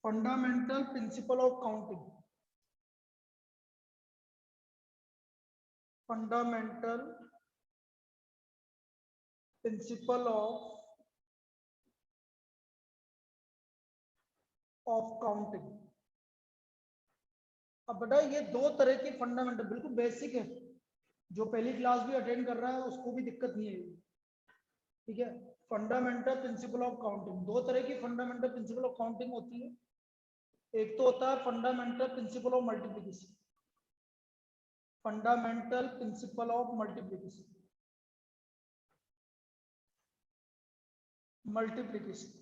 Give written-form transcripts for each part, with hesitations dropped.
Fundamental principle of counting, fundamental principle of counting. अब बेटा ये दो तरह की फंडामेंटल, बिल्कुल बेसिक है, जो पहली क्लास भी अटेंड कर रहा है उसको भी दिक्कत नहीं है, ठीक है। फंडामेंटल प्रिंसिपल ऑफ काउंटिंग, दो तरह की फंडामेंटल प्रिंसिपल ऑफ काउंटिंग होती है। एक तो होता है fundamental principle of multiplication, fundamental principle of multiplication, multiplication.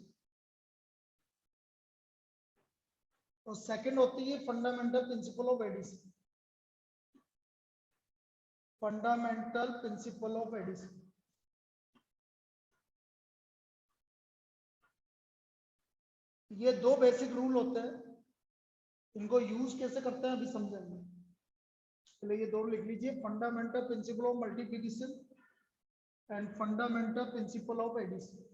और सेकंड होती है fundamental principle of addition, fundamental principle of addition. ये दो बेसिक रूल होते हैं, इनको यूज कैसे करते हैं अभी समझेंगे। पहले ये दो लिख लीजिए, fundamental principle of multiplication and fundamental principle of addition.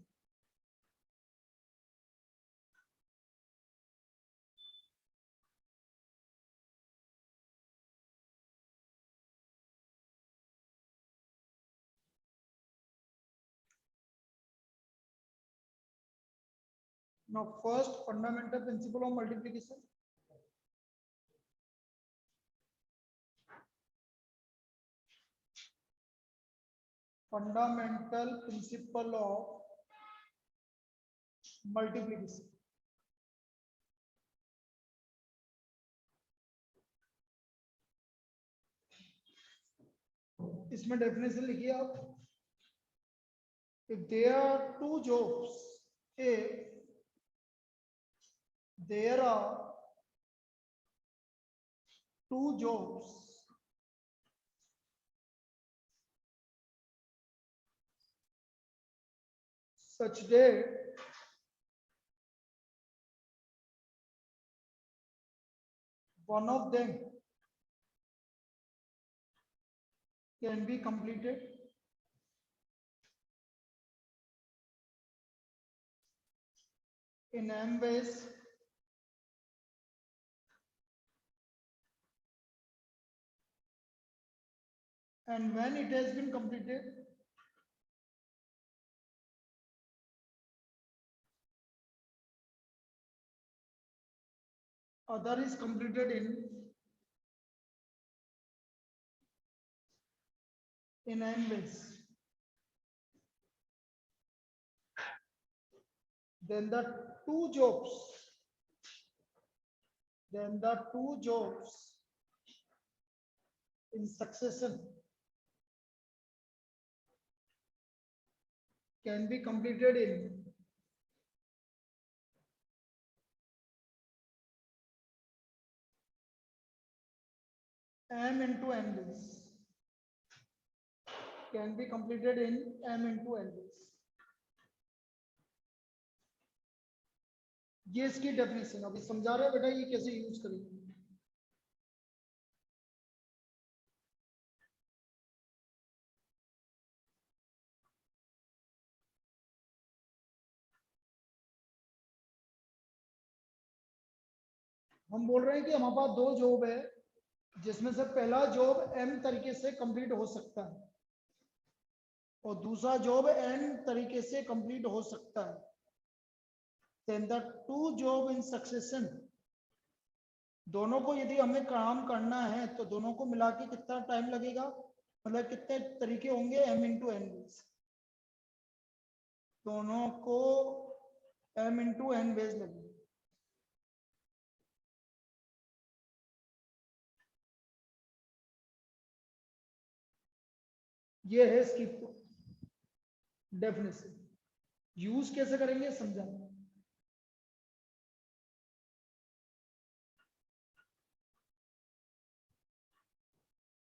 Now first fundamental principle of multiplication, fundamental principle of multiplication। इसमें डेफिनेशन लिखिए आप, if there are two jobs, if there are two jobs such that one of them can be completed in m ways, and when it has been completed, other is completed in n ways, then the two jobs in succession can be completed in m into n ways, can be completed in m into n ways। ये इसकी definition अभी समझा रहे हैं बेटा, ये कैसे use करेंगे। हम बोल रहे हैं कि हमारे पास दो जॉब है, जिसमें से पहला जॉब m तरीके से कंप्लीट हो सकता है और दूसरा जॉब n तरीके से कंप्लीट हो सकता है। Then the two job in succession, दोनों को यदि हमें काम करना है तो दोनों को मिला के कितना टाइम लगेगा, मतलब कितने तरीके होंगे, m इंटू एन बेस, दोनों को m इंटू एन बेस लगेगा। ये है इसकी डेफिनेशन, यूज कैसे करेंगे समझा।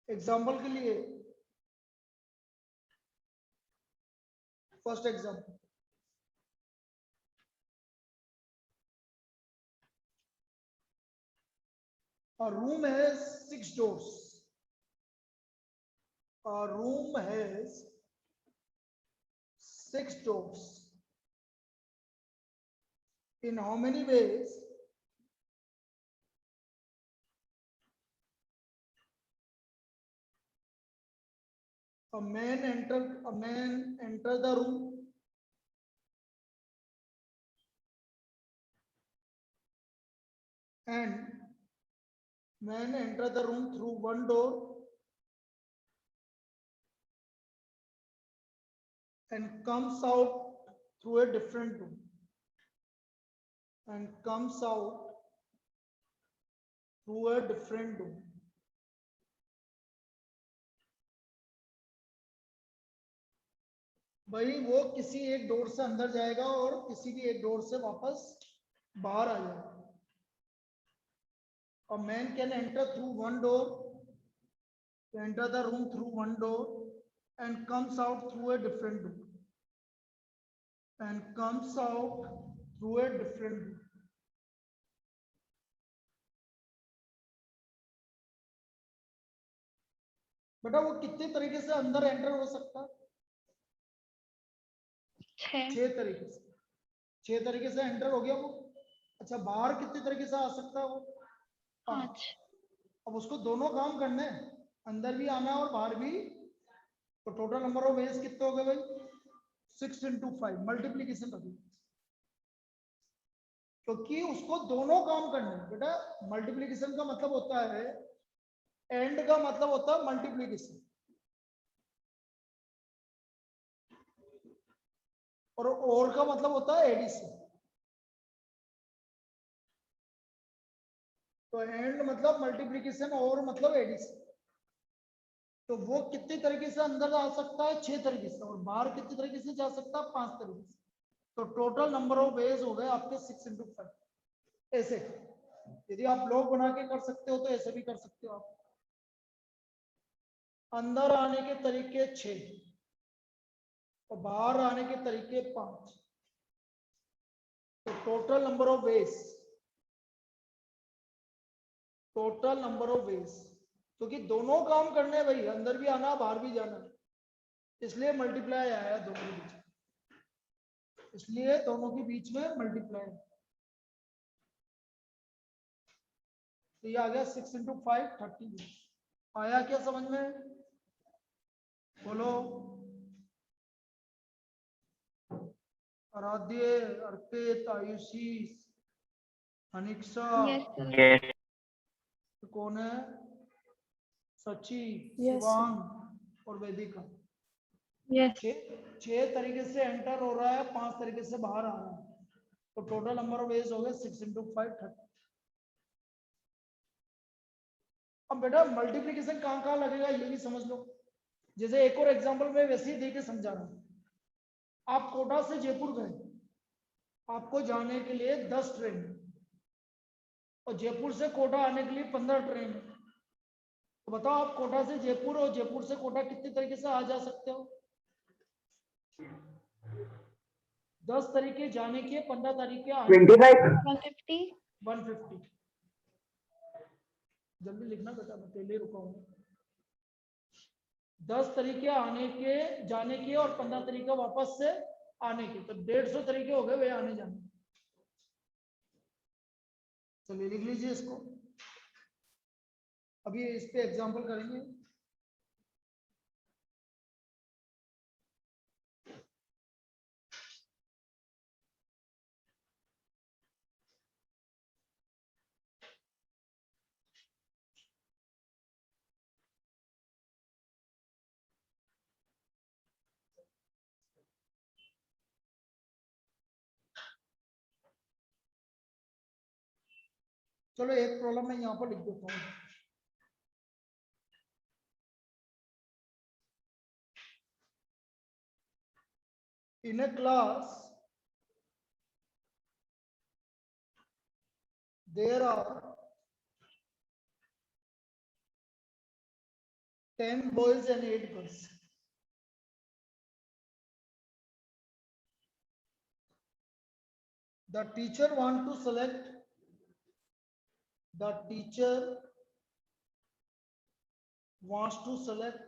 एग्जाम्पल के लिए, first example, a room has 6 doors, a room has 6 doors, in how many ways A man enter the room. And man enter the room through one door and comes out through a different room. And comes out through a different room. भाई वो किसी एक door से अंदर जाएगा और किसी भी एक डोर से वापस बाहर आ जाएगा. A man can enter through one door, enter the room through one door, and comes out through a different door. And comes out through a different door. बेटा वो कितने तरीके से अंदर एंटर हो सकता है? 6 तरीके से. 6 तरीके से एंटर हो गया वो. अच्छा, बाहर कितने तरीके से आ सकता है वो? 5. अब उसको दोनों काम करने हैं, अंदर भी आना और बाहर भी. तो टोटल नंबर ऑफ वेज कितने हो गए भाई? 6 into 5. मल्टीप्लीकेशन कर. क्योंकि उसको दोनों काम करने हैं बेटा. मल्टीप्लीकेशन का मतलब होता है, एंड का मतलब होता है मल्टीप्लीकेशन, और का मतलब होता है एडिशन. तो एंड मतलब मल्टीप्लीकेशन और मतलब एडिशन. तो वो कितने तरीके से अंदर आ सकता है? 6 तरीके से. और बाहर कितने तरीके से जा सकता है? 5 तरीके से. तो टोटल नंबर ऑफ वेज हो गए आपके 6 into 5. ऐसे यदि आप ब्लॉक बना के कर सकते हो तो ऐसे भी कर सकते हो आप. अंदर आने के तरीके 6 और बाहर आने के तरीके 5. तो total number of veg, total number of veg, क्योंकि दोनों काम करने हैं भाई, अंदर भी आना बाहर भी जाना, इसलिए मल्टीप्लाई आया दोनों के बीच. इसलिए दोनों के बीच में मल्टीप्लाई. तो ये आ गया 6 into 5 30. आया क्या समझ में? बोलो. आराध्य, अर्पित, आयुषी, अनिक्षा. Yes. कौन है? सची, Yes, शिवांग और वेदिका. yes. 6 तरीके से एंटर हो रहा है, 5 तरीके से बाहर आ रहा है. तो टोटल नंबर ऑफ वेज हो गए 6 into 5 30. अब बेटा मल्टीप्लीकेशन कहाँ लगेगा ये भी समझ लो. जैसे एक और एग्जांपल में वैसे ही देके समझा रहा हूं. आप कोटा से जयपुर गए, आपको जाने के लिए 10 ट्रेन और जयपुर से कोटा आने के लिए 15 ट्रेन. तो बताओ आप कोटा से जयपुर और जयपुर से कोटा कितने तरीके से आ जा सकते हो? 10 तरीके जाने के, 15 तरीके आने के. 25. 150. जल्दी लिखना बेटा, मैं पहले रुका हूँ. 10 तरीके आने के, जाने के और 15 तरीके वापस से आने के. तो 150 तरीके हो गए वे आने जाने. चलिए लिख लीजिए इसको. अभी इस पे एग्जांपल करेंगे. चलो एक प्रॉब्लम मैं यहाँ पर लिख देता हूँ. In a class, there are 10 boys and 8 girls. The teacher wants to select. The teacher wants to select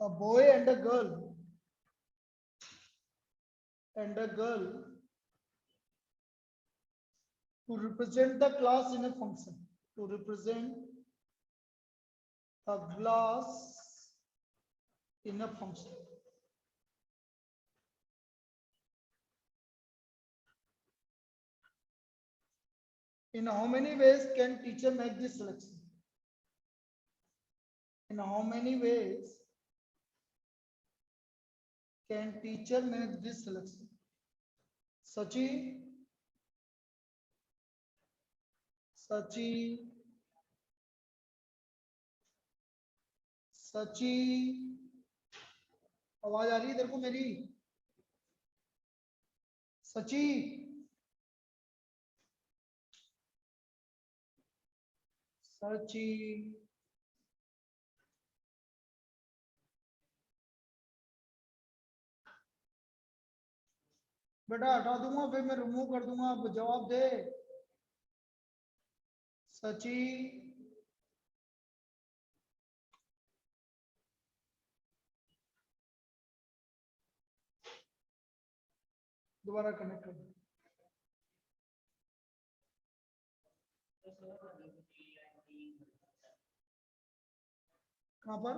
a boy and a girl to represent the class in a function. to represent a glass in a function. In how many ways can teacher make this selection? In how many ways can teacher make this selection? Sachi, Sachi, सची, आवाज आ रही है तेरे को मेरी? सची, सची, बेटा हटा दूंगा फिर मैं रिमूव कर दूंगा, अब जवाब दे। सची, दोबारा कनेक्ट कर। कहां पर?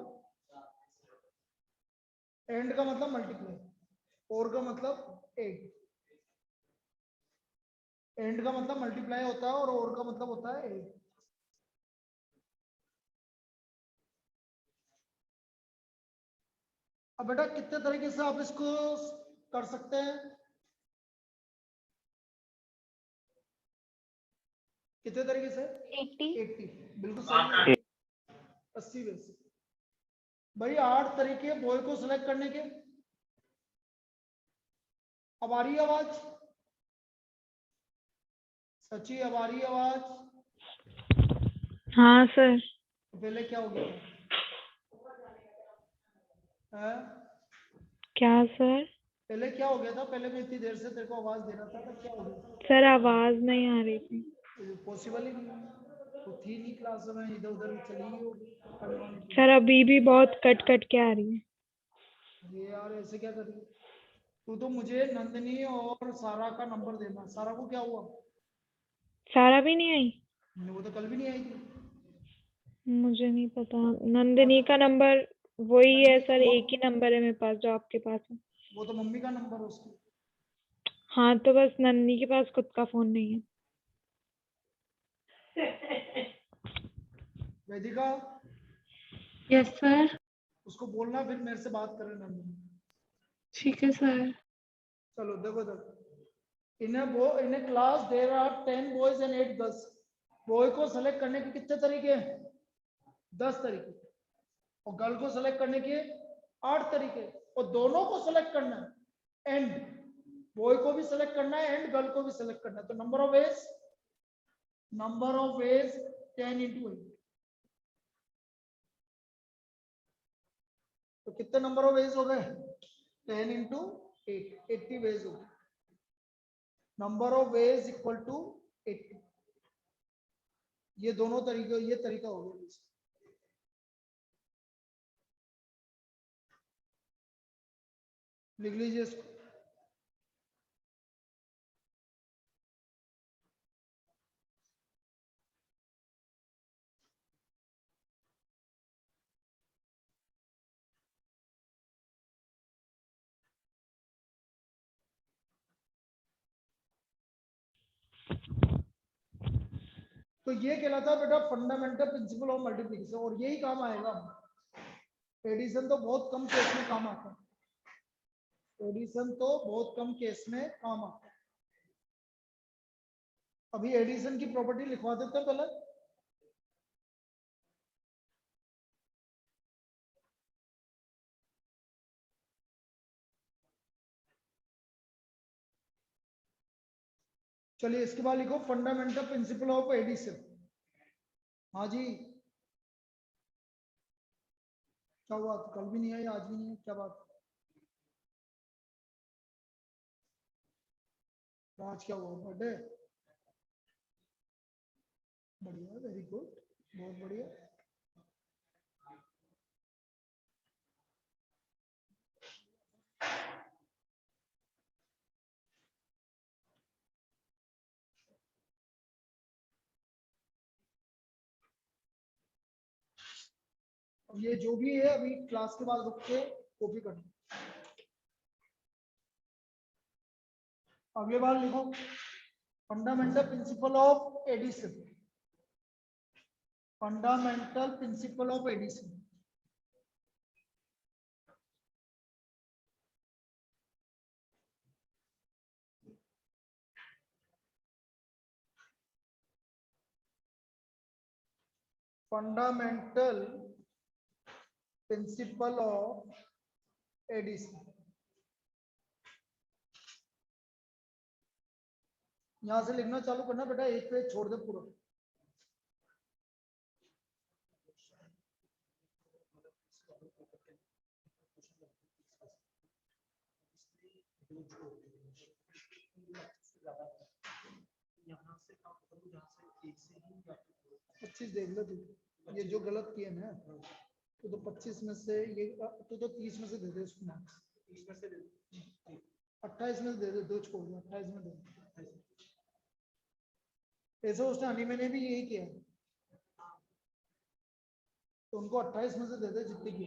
एंड का मतलब मल्टीप्लाई, और का मतलब एट। एंड का मतलब मल्टीप्लाई होता है और का मतलब होता है एट। अब बेटा कितने तरीके से आप इसको कर सकते हैं? कितने तरीके से? 80, बिल्कुल सही है। 80 वैसे भाई 8 तरीके बॉय को सिलेक्ट करने के। अब आ रही है आवाज? सची, अब आ रही है आवाज? हाँ सर। पहले क्या हो गया था? क्या सर? पहले क्या हो गया था? पहले मैं इतनी देर से तेरे को आवाज दे रहा था क्या हो गया? सर आवाज नहीं आ रही थी। पॉसिबल ही नहीं है, तो थी नहीं क्लास में, इधर उधर चली गई होगी। सर अभी भी बहुत कट कट के आ रही है। ये यार ऐसे क्या कर रही है? तू तो मुझे नंदनी और सारा का नंबर देना। सारा को क्या हुआ? सारा भी नहीं आई? वो तो कल भी नहीं आई थी। मुझे नहीं पता। नंदिनी का नंबर वही है सर, एक ही नंबर है मेरे पास जो आपके पास है। वो तो मम्मी का नंबर है उसकी। हाँ तो बस नंदिनी के पास खुद का फोन नहीं है। वेदिका, यस सर। उसको बोलना फिर मेरे से बात करे नंदनी। ठीक है सर। चलो देखो in a class there are 10 boys and 8 girls. Boy को सेलेक्ट करने के कितने तरीके हैं? 10 तरीके। और गर्ल को सेलेक्ट करने के 8 तरीके। और दोनों को सेलेक्ट करना है, एंड बॉय को भी सेलेक्ट करना है एंड गर्ल को भी सेलेक्ट करना है। तो नंबर ऑफ वेज 10 into 8। तो कितने नंबर ऑफ वेज हो गए? 10 into 8, 80 वेज हो गए। Number of ways equal to 80। ये दोनों तरीके, ये तरीका हो गया। लिख लीजिए इसको। तो ये कहलाता है बेटा फंडामेंटल प्रिंसिपल ऑफ मल्टीप्लिकेशन, और यही काम आएगा। एडिशन तो बहुत कम केस में काम आता है। एडिशन तो बहुत कम केस में काम आता है। अभी एडिशन की प्रॉपर्टी लिखवा देते हैं पहले। चलिए इसके बाद लिखो फंडामेंटल प्रिंसिपल ऑफ एडिशन। हाँ जी, क्या हुआ? कल भी नहीं आई, आज भी नहीं है, क्या बात? आज क्या हुआ? बर्थडे? बढ़िया, वेरी गुड, बहुत बढ़िया। अब ये जो भी है अभी क्लास के बाद रुक के कॉपी करना। अगले बार लिखो fundamental principle of addition. Fundamental principle of addition. Fundamental principle of addition. यहां से लिखना चालू करना बेटा, एक पेज छोड़ दे पूरा। यहाँ से काम करूँ जहाँ से एक से ही 25 देख लो तू, ये जो गलत किए ना तो 25 में से ये तो 30 में से दे दे उसको मार्क्स। 30 में से दे दो। 28 में से दे दे, 2 छोड़ दो, 28 में दे दे। ऐसे उसने अनिमे ने भी यही किया, तो उनको 28 में से दे दे जितने की।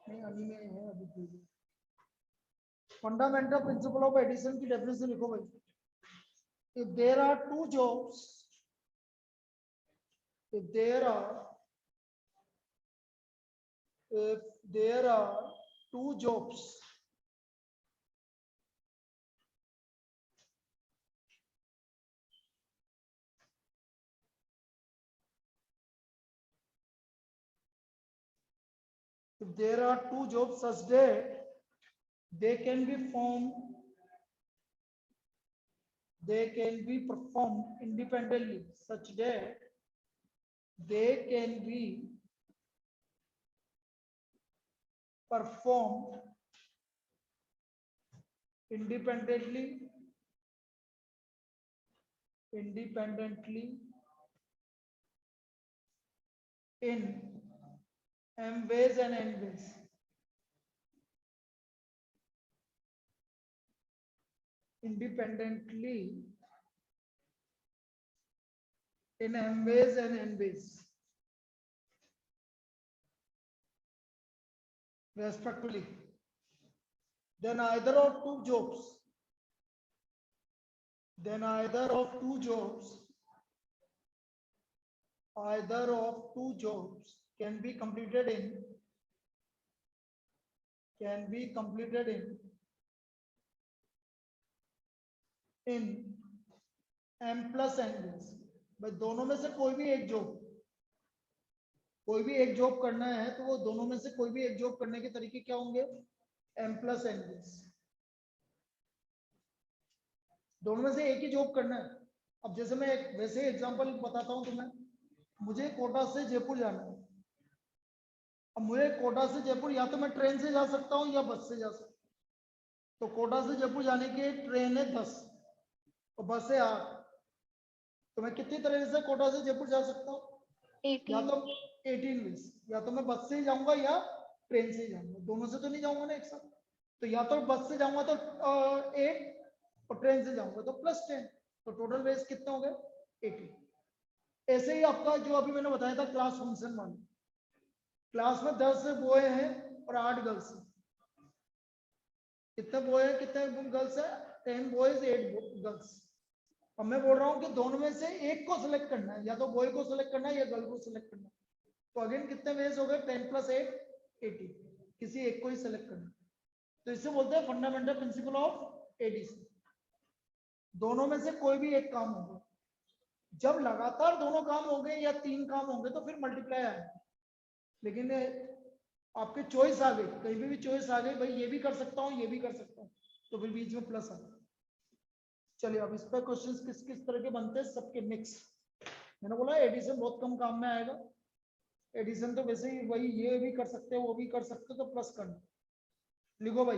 नहीं अनिमे है अभी। फंडामेंटल प्रिंसिपल ऑफ एडिशन की डेफिनेशन लिखो भाई। If there are two jobs, if there are two jobs, if there are two jobs such that they can be performed independently, such that they can be performed independently in M ways and N ways. Independently in M ways and N ways, respectively. Then either of two jobs can be completed in M plus N ways. भाई दोनों में से कोई भी एक job करना है तो वो दोनों में से कोई भी एक जॉब करने के तरीके क्या होंगे? M plus N ways। दोनों में से एक ही जॉब करना है। अब जैसे मैं वैसे एग्जांपल बताता हूं तुम्हें, मुझे कोटा से जयपुर जाना है। अब मुझे कोटा से जयपुर या तो मैं ट्रेन से जा सकता हूँ या बस से जा सकता हूँ। तो कोटा से जयपुर जाने की ट्रेन है 10 और बस है 8। तो मैं कितनी तरह से कोटा से जयपुर जा सकता हूँ? या तो 18 वेज, या तो मैं बस से जाऊंगा या ट्रेन से जाऊंगा, दोनों से तो नहीं जाऊंगा ना एक साथ। तो या तो बस से जाऊंगा तो 8 और ट्रेन से जाऊंगा तो +10, तो टोटल वेज कितने हो गए? 18। ऐसे ही आपका जो अभी मैंने बताया था क्लास फंक्शन मान, क्लास में 10 बॉय हैं और 8 गर्ल्स हैं। कितने बॉय है कितने गर्ल्स है? 10 बॉयज 8 गर्ल्स। अब मैं बोल रहा हूँ कि दोनों में से एक को सिलेक्ट करना है, या तो बॉय को सिलेक्ट करना है या गर्ल को सिलेक्ट करना है। तो अगेन कितने वेज हो गए? 10 + 8 18। किसी एक को ही सिलेक्ट करना है। तो इससे बोलते हैं फंडामेंटल प्रिंसिपल ऑफ एडिशन। दोनों में से कोई भी एक काम होगा। जब लगातार दोनों काम होंगे या 3 काम होंगे तो फिर मल्टीप्लाई आएगा। लेकिन आपके चॉइस आ गई, कहीं भी चॉइस आ गई, भाई ये भी कर सकता हूँ ये भी कर सकता हूँ, तो फिर बीच में प्लस आ गया। चलिए अब इस पर क्वेश्चंस किस किस तरह के बनते हैं सबके मिक्स। मैंने बोला एडिशन बहुत कम काम में आएगा। एडिशन तो वैसे ही वही ये भी कर सकते हो वो भी कर सकते हो, तो प्लस करना। लिखो भाई,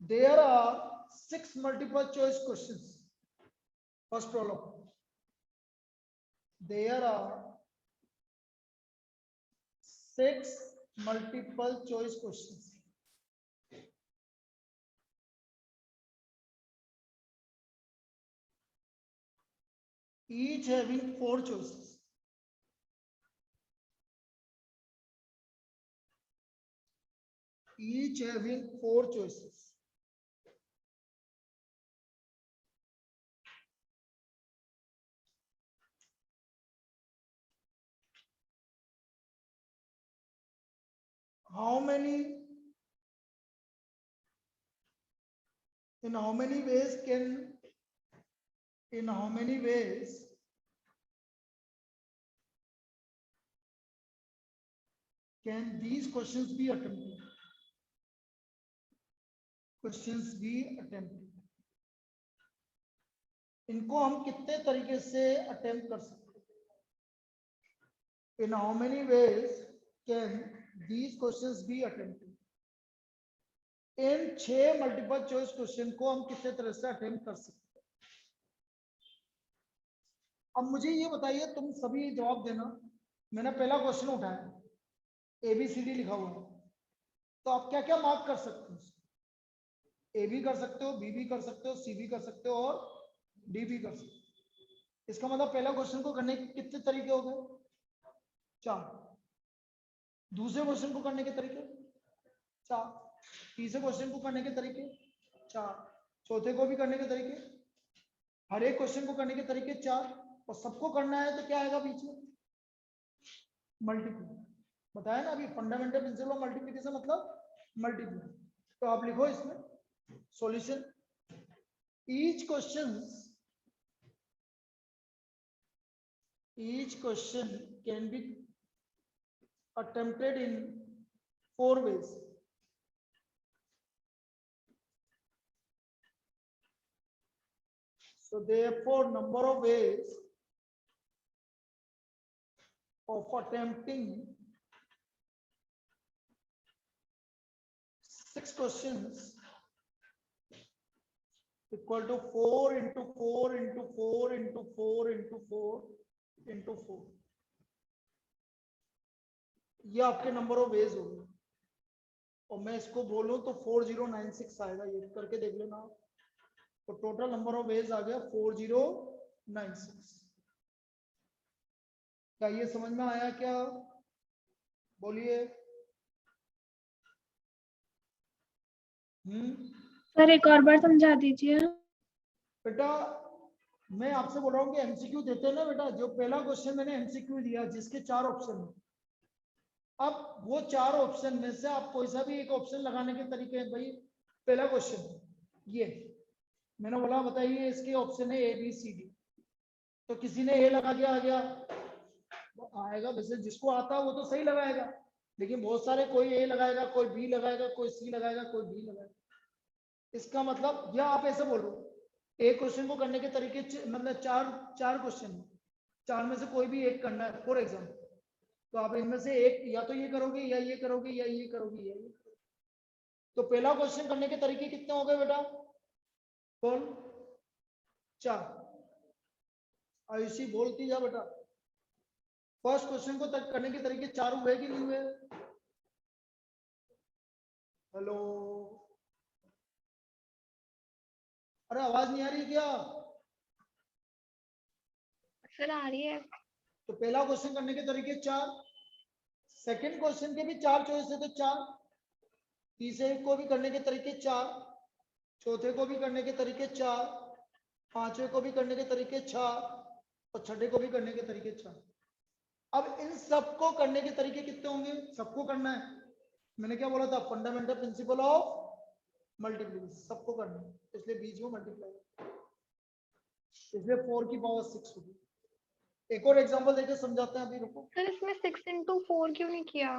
there are 6 multiple choice questions. First problem, there are 6 multiple choice questions. each having 4 choices. Each having 4 choices. How many? In how many ways can? In how many ways? Can these questions be attempted? Questions be attempted. इनको हम कितने तरीके से attempt कर सकते हैं? In how many ways can these questions be attempted? In 6 multiple choice question को हम कितने तरह से अटेम्प्ट कर सकते हैं? अब मुझे ये बताइए, तुम सभी जवाब देना। मैंने पहला क्वेश्चन उठाया, ABCD लिखा हुआ है, तो आप क्या क्या मार्क कर सकते हो? A भी कर सकते हो, B भी कर सकते हो, C भी कर सकते हो और D भी कर सकते हो। इसका मतलब पहला क्वेश्चन को करने के कितने तरीके हो गए? 4। दूसरे क्वेश्चन को करने के तरीके 4। तीसरे क्वेश्चन को करने के तरीके 4। चौथे को भी करने के तरीके, हर एक क्वेश्चन को करने के तरीके 4, और सबको करना है तो क्या आएगा बीच में? मल्टीप्लाई। बताया ना अभी, फंडामेंटल प्रिंसिपल ऑफ मल्टीप्लिकेशन मतलब मल्टीप्लाई। तो आप लिखो इसमें solution. each question can be attempted in 4 ways. So therefore number of ways of attempting 6 questions equal to 4 into 4 into 4 into 4 into 4 into 4. ये आपके नंबर ऑफ वेज होंगे, और मैं इसको बोलूं तो 4096 आएगा। ये करके देख लेना आप। तो टोटल नंबर ऑफ वेज आ गया 4096। क्या ये समझ में आया क्या? बोलिए। सर एक और बार समझा दीजिए। बेटा मैं आपसे बोल रहा हूँ कि एमसीक्यू देते हैं ना बेटा, जो पहला क्वेश्चन मैंने एमसीक्यू दिया जिसके 4 ऑप्शन है, अब वो 4 ऑप्शन में से आप कोई सा भी एक ऑप्शन लगाने के तरीके हैं। भाई पहला क्वेश्चन ये मैंने बोला, बताइए इसके ऑप्शन है ABCD, तो किसी ने ए लगा दिया, आ गया आएगा। वैसे जिसको आता है वो तो सही लगाएगा, लेकिन बहुत सारे कोई ए लगाएगा, कोई बी लगाएगा, कोई सी लगाएगा, कोई डी लगाएगा। इसका मतलब या आप ऐसे बोलो, एक क्वेश्चन को करने के तरीके मतलब चार क्वेश्चन, 4 में से कोई भी एक करना है फॉर एग्जाम्पल, तो आप इनमें से एक या तो ये करोगे या ये करोगे या ये करोगे या ये। तो पहला क्वेश्चन करने के तरीके कितने हो गए बेटा? बोल 4। आयुषी बोलती जा बेटा। फर्स्ट क्वेश्चन को करने के तरीके 4 हुए कि नहीं हुए? हेलो, अरे आवाज नहीं आ रही क्या? सर आ रही है। तो पहला क्वेश्चन करने के तरीके 4, सेकंड क्वेश्चन के भी 4 चॉइस है तो 4, तीसरे को भी करने के तरीके 4, चौथे को भी करने के तरीके 4, पांचवे को भी करने के तरीके 4 और छठे को भी करने के तरीके 4। अब इन सबको करने के तरीके कितने होंगे? सबको करना है। मैंने क्या बोला था? फंडामेंटल प्रिंसिपल ऑफ मल्टीप्लिकेशन, सबको करना है, इसलिए बीच में मल्टीप्लाई, इसलिए 4 की पावर 6 होगी। एक और एग्जांपल देके समझाते हैं, अभी रुको। सर इसमें 6 into 4 क्यों नहीं किया?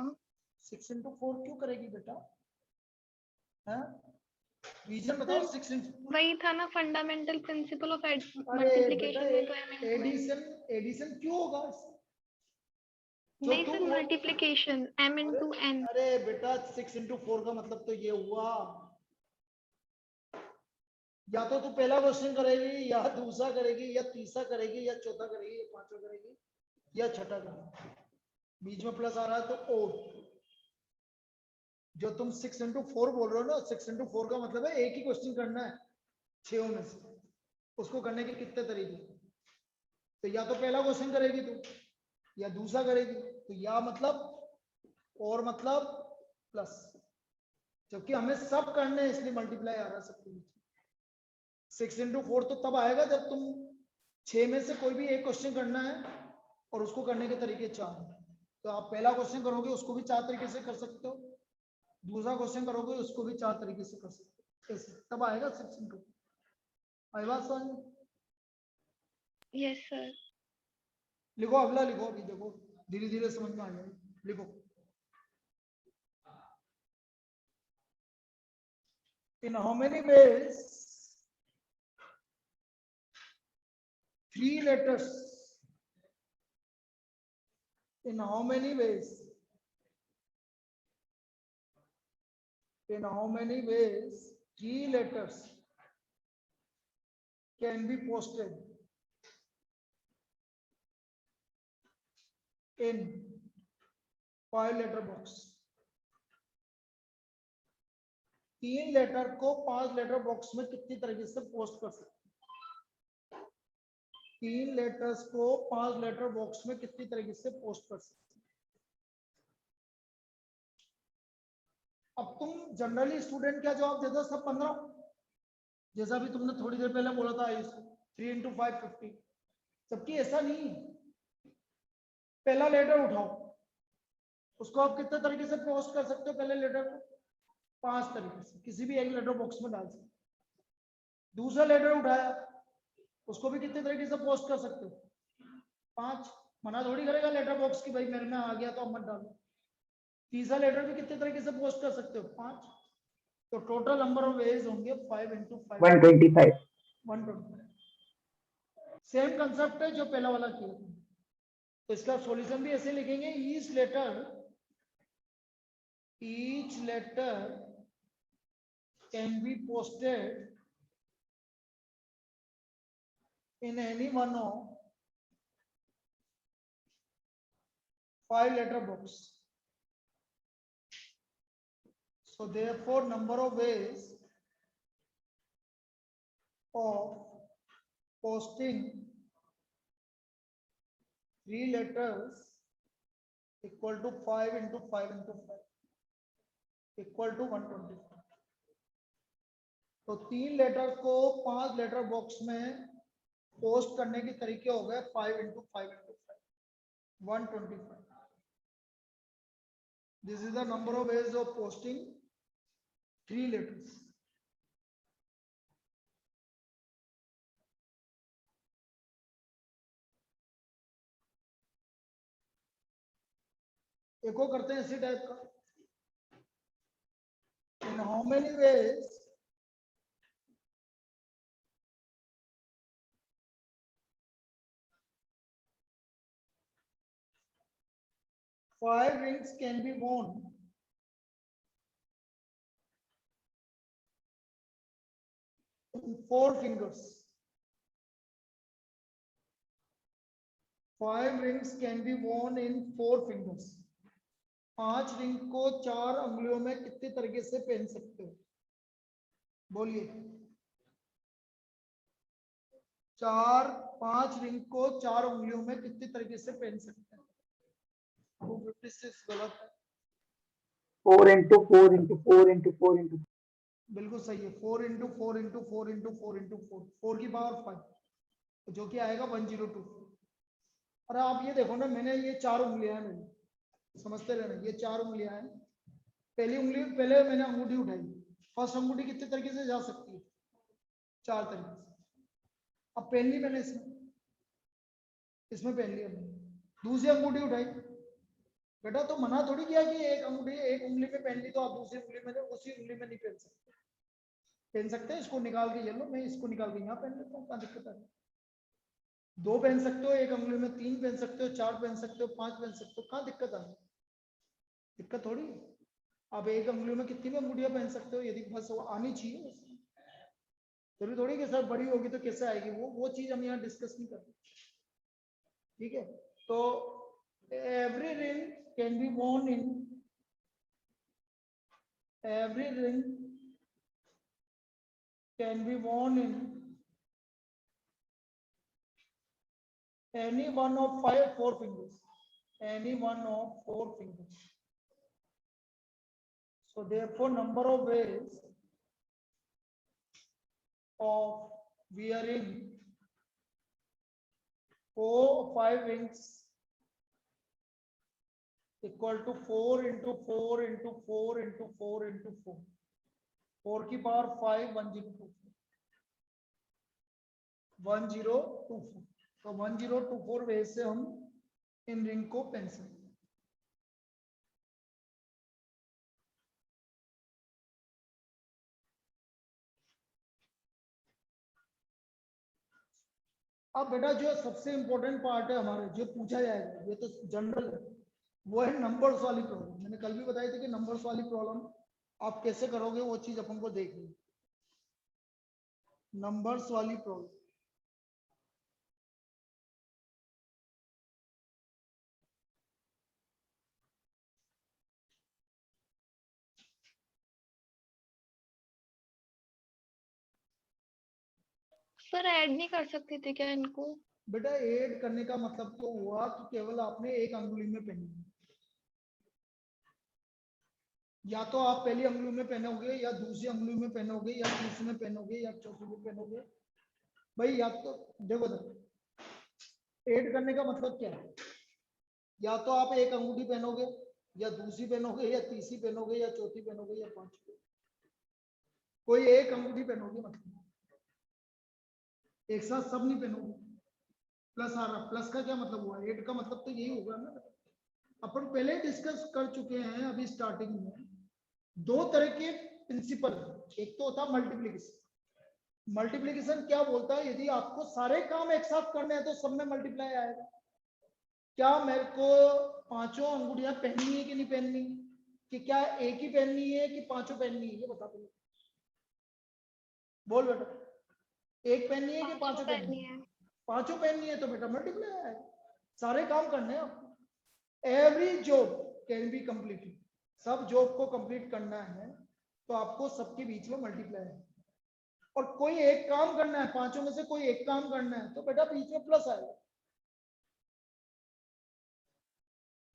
6 into 4 क्यों करेगी बेटा? हैं? रीजन बताओ। 6 into वही था ना फंडामेंटल प्रिंसिपल ऑफ अरे मल्टीप्लिकेशन में, तो एडिशन क्यों होगा? जो नहीं sir, multiplication m into n। अरे बेटा 6 into 4 का मतलब तो ये हुआ, या तो तू पहला क्वेश्चन करेगी या दूसरा करेगी या तीसरा करेगी या चौथा करेगी या पांचवा करेगी या छठा करेगी, बीच में प्लस आ रहा है तो ओ। जो तुम 6 into 4 बोल रहे हो ना, 6 into 4 का मतलब है एक ही क्वेश्चन करना है 6 में से। उसको करने के कितने तरीके? तो या तो पहला क्वेश्चन करेगी तू या दूसरा करेगी, तो या मतलब और मतलब प्लस, जबकि हमें सब करने हैं इसलिए मल्टीप्लाई आ रहा है सबके बीच। 6 इंटू 4 तो तब आएगा जब तुम 6 में से कोई भी एक क्वेश्चन करना है और उसको करने के तरीके 4 हैं। तो आप पहला क्वेश्चन करोगे उसको भी 4 तरीके से कर सकते हो, दूसरा क्वेश्चन करोगे उसको भी 4 तरीके से कर सकते हो, ऐसे तब आएगा 6 इंटू। आई बात समझ? Yes sir. लिखो अगला लिखो, अभी देखो धीरे धीरे समझ में आ जाएगा। लिखो in how many ways 3 letters, in how many ways, in how many ways 3 letters can be posted in 5 letter box? 3 letter को 5 लेटर बॉक्स में कितनी तरीके से पोस्ट कर सकते हैं? 3 लेटर्स को 5 लेटर बॉक्स में कितनी तरीके से पोस्ट कर सकते हैं? अब तुम जनरली स्टूडेंट क्या जवाब देते हो? सब 15, जैसा भी तुमने थोड़ी देर पहले बोला था आयुष, 3 इंटू 5 50। जबकि ऐसा नहीं है। पहला लेटर उठाओ, उसको आप कितने तरीके से पोस्ट कर सकते हो? पहले लेटर को 5 तरीके से किसी भी एक लेटर बॉक्स में डाल सकते हो। दूसरा लेटर उठाया, उसको भी कितने तरीके से पोस्ट कर सकते हो? 5। मना थोड़ी करेगा लेटर बॉक्स की भाई मेरे में आ गया तो अब मत डालो। तीसरा लेटर भी कितने तरीके से पोस्ट कर सकते हो? 5। तो टोटल नंबर ऑफ वेज होंगे 5 इंटू 5 125। 125। सेम कंसेप्ट है जो पहला वाला किया था। तो इसका सॉल्यूशन भी ऐसे लिखेंगे, each letter can be posted in any one of 5 letter box. So therefore number of ways of posting 3 letters equal to 5 into 5 into 5 equal to 125. तो 3 लेटर को 5 लेटर बॉक्स में पोस्ट करने के तरीके हो गए 5 into 5 into 5 125। This is the number of ways of posting 3 letters. एक और करते हैं इसी टाइप का। In how many ways 5 rings can be worn in 4 fingers? 5 rings can be worn in 4 fingers. 5 ring को 4 अंगुलियों में कितने तरीके से पहन सकते हो? बोलिए। 5 रिंग को 4 उंगलियों में कितने तरीके से पहन सकते हैं? 256 गलत है। 4 into 4 into 4 into 4 into बिल्कुल सही है। 4 इंटू 4 इंटू 4 इंटू 4 इंटू 4 4 की पावर 5 जो कि आएगा 1024। और आप ये देखो ना, मैंने ये 4 उंगलियां हैं मेरी, समझते रहना, ये 4 उंगलियां हैं। पहली उंगली पहले मैंने अंगूठी उठाई, फर्स्ट अंगूठी कितने तरीके से जा सकती है? 4 तरीके से। अब पहन ली मैंने इसमें पहन लिया मैंने। दूसरी अंगूठी उठाई, बेटा तो मना थोड़ी किया कि एक उंगली पे पहन ली तो आप दूसरी उंगली में उसी उंगली में नहीं पहन सकते। पहन सकते हैं, इसको निकाल के ये लो, मैं इसको निकाल के यहाँ पहन लेता हूँ, क्या दिक्कत है? 2 पहन सकते हो एक उंगली में, 3 पहन सकते हो, 4 पहन सकते हो, 5 पहन सकते हो, कहाँ दिक्कत आ रही? दिक्कत थोड़ी। आप एक उंगली में कितनी भी अंगूठियां पहन सकते हो, यदि बस वो आनी चाहिए। जरूरी थोड़ी कि सर बड़ी होगी तो कैसे आएगी, वो चीज हम यहाँ डिस्कस नहीं करते। ठीक है, तो every ring can be worn in every ring can be worn in any one of 4 fingers, any one of 4 fingers. So therefore number of ways of wearing 5 rings equal to 4 into 4 into 4 into 4 into 4. 4 की power 5, 1024, 1024. तो 1024 वे से हम in ring को पहन सकते हैं. अब बेटा जो सबसे इंपॉर्टेंट पार्ट है हमारे, जो पूछा जाएगा, ये तो जनरल है, वो है नंबर्स वाली प्रॉब्लम. मैंने कल भी बताई थी कि नंबर्स वाली प्रॉब्लम आप कैसे करोगे, वो चीज अपन को देखनी. नंबर्स वाली प्रॉब्लम. सर ऐड नहीं कर सकते थे क्या इनको? बेटा ऐड करने का मतलब तो हुआ कि केवल आपने एक अंगुली में पहनी है. या तो आप पहली अंगुली में पहनोगे, या दूसरी अंगुली में पहनोगे, या तीसरी में पहनोगे, या चौथी में पहनोगे. भाई या तो देखो ऐड करने का मतलब क्या है. या तो आप एक अंगूठी पहनोगे, या दूसरी पहनोगे, या तीसरी पहनोगे, या चौथी पहनोगे, या पांचवी. कोई एक अंगूठी पहनोगे, मतलब एक साथ सब नहीं पहनोगे. प्लस आ रहा, प्लस का क्या मतलब हुआ, ऐड का मतलब तो यही होगा ना. अपन पहले डिस्कस कर चुके हैं अभी स्टार्टिंग में. दो तरह के प्रिंसिपल, एक तो होता है मल्टीप्लिकेशन. मल्टीप्लिकेशन क्या बोलता है, यदि आपको सारे काम एक साथ करने हैं तो सब में मल्टीप्लाई आएगा. क्या मेरे को पांचों अंगुठियां पहननी है कि नहीं पहननी, कि क्या एक ही पहननी है कि पांचों पहननी है, ये बता दो. बोल बेटा, एक पहननी है कि पांचों पहननी है? पांचों पहननी है तो बेटा मल्टीप्लाई आएगा. सारे काम करने हैं आपको. Every job can be completed. सब जॉब को कंप्लीट करना है तो आपको सबके बीच में मल्टीप्लाई है. और कोई एक काम करना है, पांचों में से कोई एक काम करना है तो बेटा बीच में प्लस आएगा.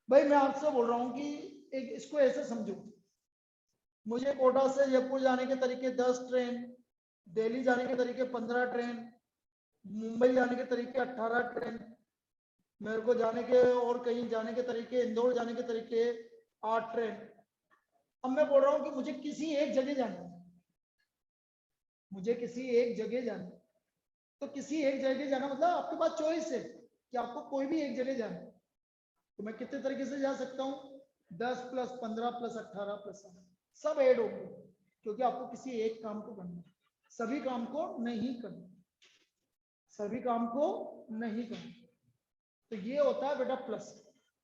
भाई मैं आपसे बोल रहा हूं कि एक इसको ऐसे समझो, मुझे कोटा से जयपुर जाने के तरीके 10 ट्रेन, दिल्ली जाने के तरीके 15 ट्रेन, मुंबई जाने के तरीके 18 ट्रेन, मेरे को जाने के और कहीं जाने के तरीके, इंदौर जाने के तरीके 8 ट्रेन. अब मैं बोल रहा हूं कि मुझे किसी एक जगह जाना है, मुझे किसी एक जगह जाना है. तो किसी एक जगह जाना मतलब आपके पास चॉइस है कि आपको कोई भी एक जगह जाना है. तो मैं कितने तरीके से जा सकता हूँ, 10 प्लस 15 प्लस 18 प्लस 8 सब ऐड होंगे, क्योंकि आपको किसी एक काम को करना है. सभी काम को नहीं करना, सभी काम को नहीं करना. तो ये होता है बेटा प्लस.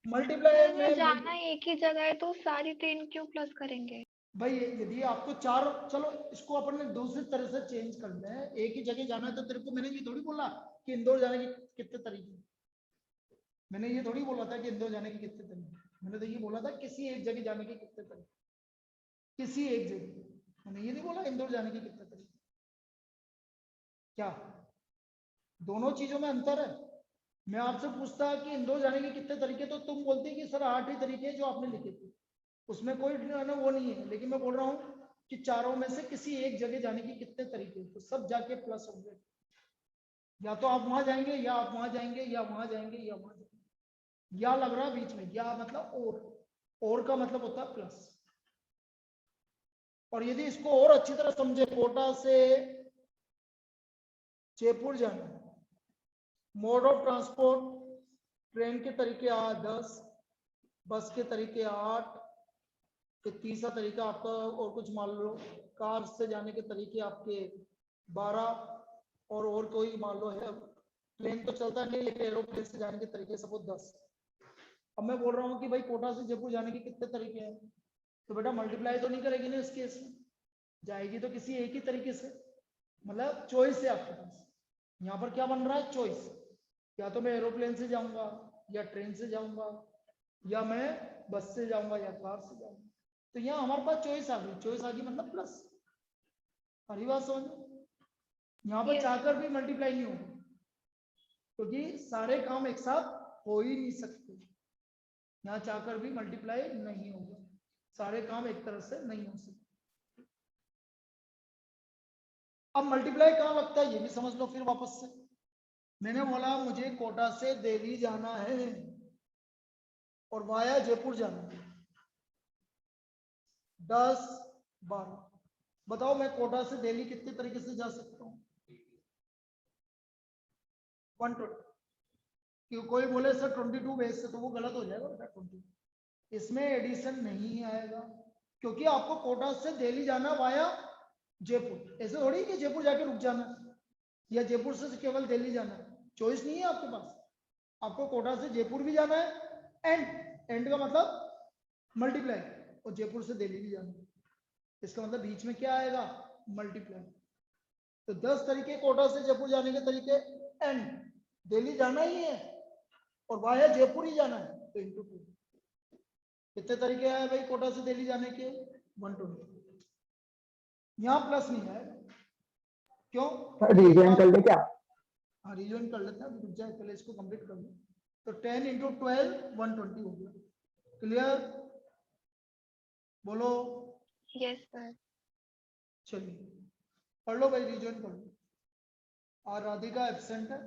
मल्टीप्लाई में जाना एक ही जगह है तो सारी ट्रेन क्यों प्लस करेंगे? भाई यदि आपको चार, चलो इसको अपन ने दूसरी तरह से चेंज करना है. एक ही जगह जाना है तो तेरे को मैंने ये थोड़ी बोला कि इंदौर जाने के कितने तरीके. मैंने ये थोड़ी बोला था कि इंदौर जाने के कितने तरीके. मैंने तो ये बोला था किसी एक जगह जाने के कितने तरीके. किसी एक जगह, मैंने ये नहीं बोला इंदौर जाने के कितने तरीके. क्या दोनों चीजों में अंतर है? मैं आपसे पूछता कि इंदौर जाने के कितने तरीके, तो तुम बोलते कि सर 8 ही तरीके हैं जो आपने लिखे थे, उसमें कोई वो नहीं है. लेकिन मैं बोल रहा हूँ कि चारों में से किसी एक जगह जाने के कितने तरीके, तो सब जाके प्लस होंगे. या तो आप वहां जाएंगे, या आप वहां जाएंगे, या वहां जाएंगे, या वहां जाएंगे. या लग रहा है बीच में, या मतलब और का मतलब होता है प्लस. और यदि इसको और अच्छी तरह समझे, कोटा से जयपुर जाना, मोड ऑफ ट्रांसपोर्ट, ट्रेन के तरीके 10, बस के तरीके 8, फिर तीसरा तरीका आपका और कुछ मान लो, कार से जाने के तरीके आपके 12, और कोई मान लो है, प्लेन तो चलता नहीं लेकिन एरोप्लेन से जाने के तरीके सपोज 10. अब मैं बोल रहा हूँ कि भाई कोटा से जयपुर जाने के कितने तरीके हैं, तो बेटा मल्टीप्लाई तो नहीं करेगी ना इस केस में, जाएगी तो किसी एक ही तरीके से. मतलब चॉइस है आपके पास. यहाँ पर क्या बन रहा है, चॉइस. या तो मैं एरोप्लेन से जाऊंगा, या ट्रेन से जाऊंगा, या मैं बस से जाऊंगा, या कार से जाऊंगा. तो यहाँ हमारे पास चॉइस आ गई. चॉइस आ गई मतलब प्लस. हरी बात समझ. यहाँ पर चाहकर भी मल्टीप्लाई नहीं होगी. क्योंकि सारे काम एक साथ हो ही नहीं सकते, यहाँ चाहकर भी मल्टीप्लाई नहीं होगा, सारे काम एक तरह से नहीं हो सकते। अब मल्टीप्लाई कहाँ लगता है ये भी समझ लो फिर वापस से। मैंने बोला मुझे कोटा से दिल्ली जाना है और वाया जयपुर जाना है, 10 12। बताओ मैं कोटा से दिल्ली कितने तरीके से जा सकता हूँ? 120। क्यों कोई बोले सर 22 बेस से, तो वो गलत हो जाएगा बेटा। 20 इसमें एडिशन नहीं आएगा, क्योंकि आपको कोटा से दिल्ली जाना वाया जयपुर। ऐसे थोड़ी कि जयपुर जाके रुक जाना या जयपुर से केवल दिल्ली जाना, चॉइस नहीं है आपके पास। आपको कोटा से जयपुर भी जाना है, एंड का मतलब मल्टीप्लाई, और जयपुर से दिल्ली भी जाना है। इसका मतलब बीच में क्या आएगा? मल्टीप्लाई। तो 10 तरीके कोटा से जयपुर जाने के तरीके, एंड दिल्ली जाना ही है और वाया जयपुर ही जाना है, तो इंटू 2। कितने तरीके आए भाई कोटा से दिल्ली जाने के? 120। यहाँ प्लस नहीं है, क्यों? रिवीजन कर ले क्या? हाँ रिवीजन कर लेते हैं, रुक जाए पहले इसको कंप्लीट कर लो। तो 10 × 12 120 हो गया। क्लियर? बोलो। Yes sir. चलिए पढ़ लो भाई, रिवीजन कर लो। और राधिका एब्सेंट है।